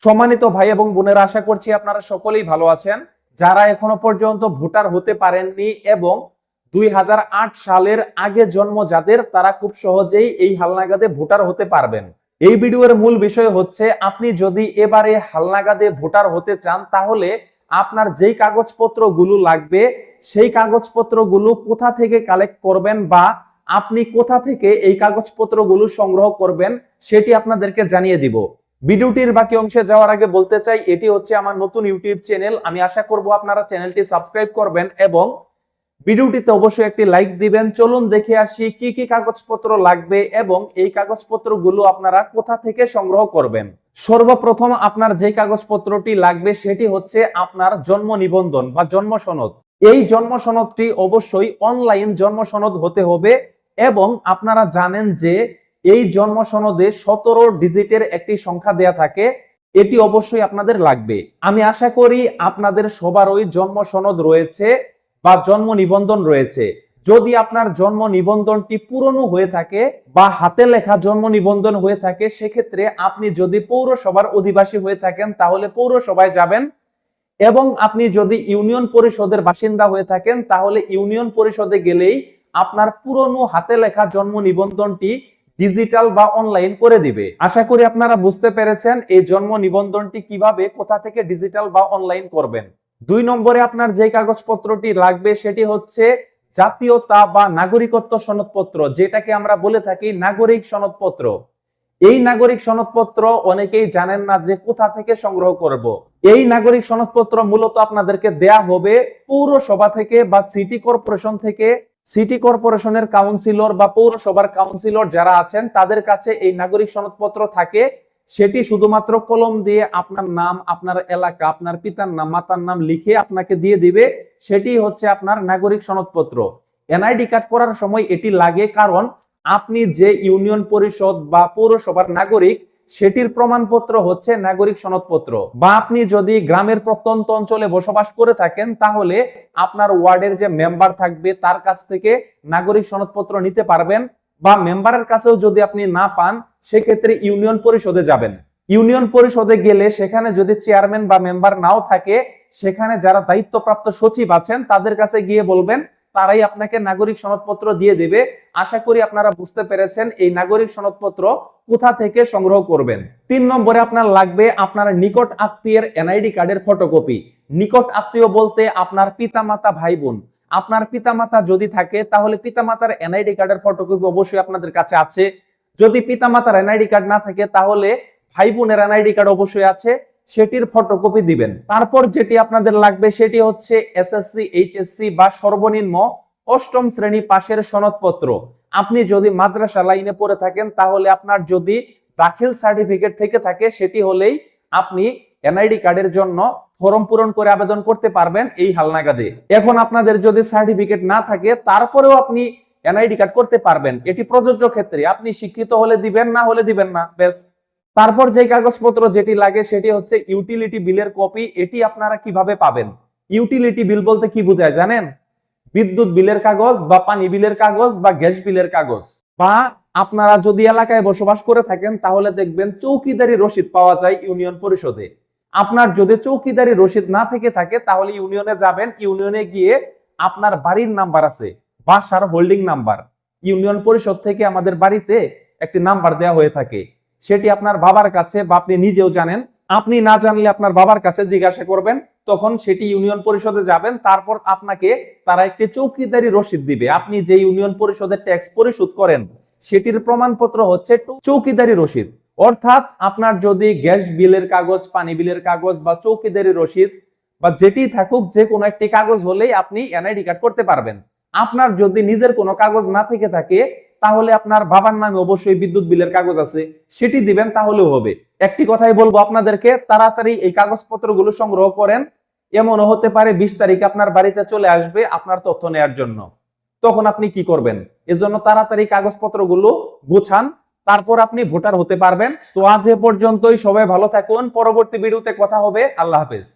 সম্মানিত ভাই এবং বোনেরা, আশা করছি আপনারা সকলেই ভালো আছেন। যারা এখনো পর্যন্ত ভোটার হতে পারেননি এবং 2008 সালের আগে জন্ম যাদের, তারা খুব সহজেই এই হালনাগাদে ভোটার হতে পারবেন। এই ভিডিওর মূল বিষয় হচ্ছে, আপনি যদি এবারে হালনাগাদে ভোটার হতে চান তাহলে আপনার যেই কাগজপত্রগুলো লাগবে সেই কাগজপত্রগুলো কোথা থেকে কালেক্ট করবেন বা আপনি কোথা থেকে এই কাগজপত্রগুলো সংগ্রহ করবেন সেটি আপনাদেরকে জানিয়ে দিব। ভিডিওটির বাকি অংশে যাওয়ার আগে বলতে চাই, এটি হচ্ছে আমার নতুন ইউটিউব চ্যানেল। আমি আশা করব আপনারা চ্যানেলটি সাবস্ক্রাইব করবেন এবং ভিডিওটিতে অবশ্যই একটি লাইক দিবেন। চলুন দেখে আসি কি কি কাগজপত্র লাগবে এবং এই কাগজপত্রগুলো আপনারা কোথা থেকে সংগ্রহ করবেন। সর্বপ্রথম আপনার যে কাগজপত্রটি লাগবে সেটি হচ্ছে আপনার জন্ম নিবন্ধন বা জন্ম সনদ। এই জন্ম সনদটি অবশ্যই অনলাইন জন্ম সনদ হতে হবে এবং আপনারা জানেন যে এই জন্ম সনদে 17 ডিজিটের একটি সংখ্যা দেয়া থাকে, এটি অবশ্যই আপনাদের লাগবে। আমি আশা করি আপনাদের সবারই জন্ম সনদ রয়েছে বা জন্ম নিবন্ধন রয়েছে। যদি আপনার জন্ম নিবন্ধনটি পুরনো হয়ে থাকে বা হাতে লেখা জন্ম নিবন্ধন হয়ে থাকে, সেক্ষেত্রে আপনি যদি পৌরসভার অধিবাসী হয়ে থাকেন তাহলে পৌরসভায় যাবেন এবং আপনি যদি ইউনিয়ন পরিষদের বাসিন্দা হয়ে থাকেন তাহলে ইউনিয়ন পরিষদে গেলেই আপনার পুরনো হাতে লেখা জন্ম নিবন্ধনটি ডিজিটাল বা অনলাইন করে দিবে। আশা করি আপনারা বুঝতে পেরেছেন এই জন্ম নিবন্ধনটি কিভাবে কোথা থেকে ডিজিটাল বা অনলাইন করবেন। 2 নম্বরে আপনার যে কাগজপত্রটি লাগবে সেটি হচ্ছে জাতীয়তা বা নাগরিকত্ব সনদপত্র, যেটাকে আমরা বলে থাকি নাগরিক সনদপত্র। এই নাগরিক সনদপত্র অনেকেই জানেন না যে কোথা থেকে সংগ্রহ করব। এই নাগরিক সনদপত্র মূলত আপনাদেরকে দেয়া হবে পৌরসভা থেকে বা সিটি কর্পোরেশন থেকে। সিটি কর্পোরেশনের কাউন্সিলর বা পৌরসভার কাউন্সিলর যারা আছেন তাদের কাছে এই নাগরিক সনদপত্র থাকে। সেটি শুধুমাত্র কলম দিয়ে আপনার নাম, আপনার এলাকা, আপনার পিতার নাম, মাতার নাম লিখে আপনাকে দিয়ে দিবে। সেটি হচ্ছে আপনার নাগরিক সনদপত্র। এনআইডি কার্ড করার সময় এটি লাগে, কারণ আপনি যে ইউনিয়ন পরিষদ বা পৌরসভার নাগরিক সেটির প্রমাণপত্র হচ্ছে নাগরিক সনদপত্র। বা আপনি যদি গ্রামের প্রত্যন্ত অঞ্চলে বসবাস করে থাকেন তাহলে আপনার ওয়ার্ডের যে মেম্বার থাকবে তার কাছ থেকে নাগরিক সনদপত্র নিতে পারবেন। বা মেম্বারের কাছেও যদি আপনি না পান সেক্ষেত্রে ইউনিয়ন পরিষদে যাবেন। ইউনিয়ন পরিষদে গেলে সেখানে যদি চেয়ারম্যান বা মেম্বার নাও থাকে, সেখানে যারা দায়িত্বপ্রাপ্ত সচিব আছেন তাদের কাছে গিয়ে বলবেন, তারাই আপনাকে নাগরিক সনদপত্র দিয়ে দেবে। আশা করি আপনারা বুঝতে পেরেছেন এই নাগরিক সনদপত্র কোথা থেকে সংগ্রহ করবেন। 3 নম্বরে আপনার লাগবে আপনার নিকট আত্মীয়ের এনআইডি কার্ডের ফটোকপি। নিকট আত্মীয় বলতে আপনার পিতামাতা, ভাই বোন। আপনার পিতামাতা যদি থাকে তাহলে পিতামাতার এনআইডি কার্ডের ফটোকপি অবশ্যই আপনাদের কাছে আছে। যদি পিতামাতার এনআইডি কার্ড না থাকে তাহলে ভাই বোনের এনআইডি কার্ড অবশ্যই আছে, সেটির ফটোকপি দিবেন। তারপর যেটি আপনাদের লাগবে সেটি হচ্ছে এসএসসি, এইচএসসি বা সর্বনিম্ন 8ম শ্রেণী পাশের সনদপত্র। আপনি যদি মাদ্রাসা লাইনে পড়ে থাকেন তাহলে আপনার যদি দাখিল সার্টিফিকেট থেকে থাকে সেটি হলেই আপনি এনআইডি কার্ডের জন্য ফর্ম পূরণ করে আবেদন করতে পারবেন এই হালনাগাদে। এখন আপনাদের যদি সার্টিফিকেট না থাকে তারপরেও আপনি এনআইডি কার্ড করতে পারবেন। এটি প্রযোজ্য ক্ষেত্রে, আপনি শিক্ষিত হলে দিবেন, না হলে দিবেন না, বেশ। তারপর যে কাগজপত্র যেটি লাগে সেটি হচ্ছে ইউটিলিটি বিলের কপি। এটি আপনারা কিভাবে পাবেন? ইউটিলিটি বিল বলতে কি বোঝায় জানেন? বিদ্যুৎ বিলের কাগজ বা পানি বিলের কাগজ বা গ্যাস বিলের কাগজ। বা আপনারা যদি এলাকায় বসবাস করে থাকেন তাহলে দেখবেন চৌকিদারি রসিদ পাওয়া যায় ইউনিয়ন পরিষদে। আপনার যদি চৌকিদারি রসিদ না থেকে থাকে তাহলে ইউনিয়নে যাবেন। ইউনিয়নে গিয়ে আপনার বাড়ির নাম্বার আছে, বাসার হোল্ডিং নাম্বার, ইউনিয়ন পরিষদ থেকে আমাদের বাড়িতে একটি নাম্বার দেওয়া হয়ে থাকে, সেটি আপনার বাবার কাছে বা আপনি নিজেও জানেন। আপনি না জানলে আপনার বাবার কাছে জিজ্ঞাসা করবেন, তখন সেটি ইউনিয়ন পরিষদে যাবেন। তারপর আপনাকে তারা একটি চৌকিদারি রসিদ দিবে। আপনি যে ইউনিয়ন পরিষদের ট্যাক্স পরিশোধ করেন সেটির প্রমাণপত্র হচ্ছে চৌকিদারি রসিদ। অর্থাৎ আপনার যদি গ্যাস বিলের কাগজ, পানি বিলের কাগজ বা চৌকিদারি রসিদ বা যেটি থাকুক, যে কোনো একটি কাগজ হলেই আপনি এনআইডি কার্ড করতে পারবেন। আপনার যদি নিজের কোনো কাগজ না থেকে থাকে তাহলে আপনার বাবার নামে অবশ্যই বিদ্যুৎ বিলের কাগজ আছে, সেটি দিবেন, তাহলেও হবে। একটি কথাই বলবো আপনাদেরকে, তাড়াতাড়ি এই কাগজপত্রগুলো সংগ্রহ করেন। এমনও হতে পারে 20 তারিখে আপনার বাড়িতে চলে আসবে আপনার তথ্য নেয়ার জন্য। তখন আপনি কি করবেন? এজন্য তাড়াতাড়ি কাগজপত্রগুলো গোছান, তারপর আপনি ভোটার হতে পারবেন। তো আজ এ পর্যন্তই। সবাই ভালো থাকুন। পরবর্তী ভিডিওতে কথা হবে। আল্লাহ হাফেজ।